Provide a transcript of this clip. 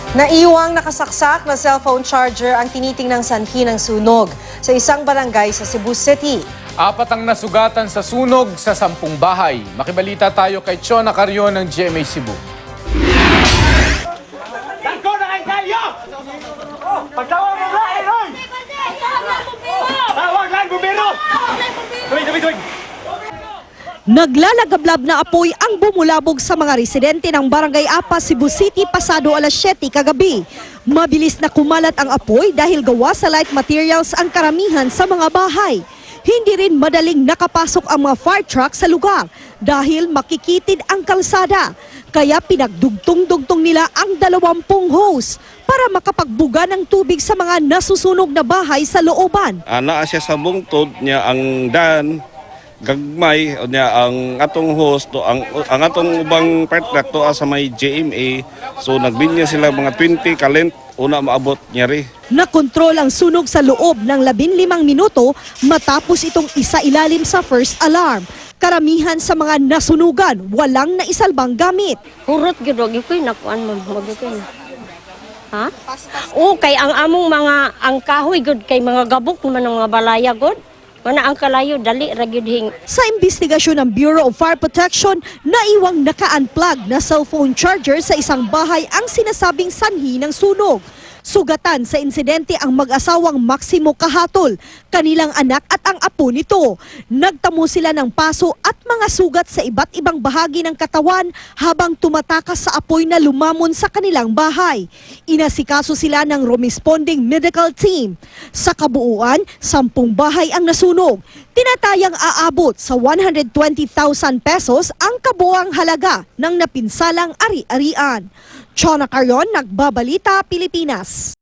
Naiwang nakasaksak na cellphone charger ang tinitingnang sanhi ng sunog sa isang barangay sa Cebu City. 4 ang nasugatan sa sunog sa 10 bahay. Makibalita tayo kay Chona Carrion ng GMA Cebu. Pagtawag mo ba, Eloy! Tawag lang, bumbero! Tuwig! Naglalagablab na apoy ang bumulabog sa mga residente ng Barangay Apa, Cebu City pasado alas 7 kagabi. Mabilis na kumalat ang apoy dahil gawa sa light materials ang karamihan sa mga bahay. Hindi rin madaling nakapasok ang mga fire truck sa lugar dahil makikitid ang kalsada. Kaya pinagdugtong-dugtong nila ang 20 hose para makapagbuga ng tubig sa mga nasusunog na bahay sa looban. Naa siya sa bungtod niya ang dan gagmay niya ang atong host to ang atong ubang partner to sa may GMA, so nagbinya sila mga 20 kalent una maabot niya ri. Nakontrol ang sunog sa loob ng 15 minuto matapos itong isa ilalim sa first alarm. Karamihan sa mga nasunugan walang naisalbang gamit. Hurot gyud og ikoy nakuan mo magikoy. Ha? O kay ang among mga ang kahoy gud kay mga gabok man ang mga balaya gud. Mana ang kalayo dali ra gyud hing. Sa investigasyon ng Bureau of Fire Protection, naiwang naka-unplug na cellphone charger sa isang bahay ang sinasabing sanhi ng sunog. Sugatan sa insidente ang mag-asawang Maximo Kahatol, kanilang anak at ang apo nito. Nagtamo sila ng paso at mga sugat sa iba't ibang bahagi ng katawan habang tumatakas sa apoy na lumamon sa kanilang bahay. Inasikaso sila ng responding medical team. Sa kabuuan, 10 bahay ang nasunog. Tinatayang aabot sa 120,000 pesos ang kabuang halaga ng napinsalang ari-arian. Chona Carrion, Nagbabalita, Pilipinas.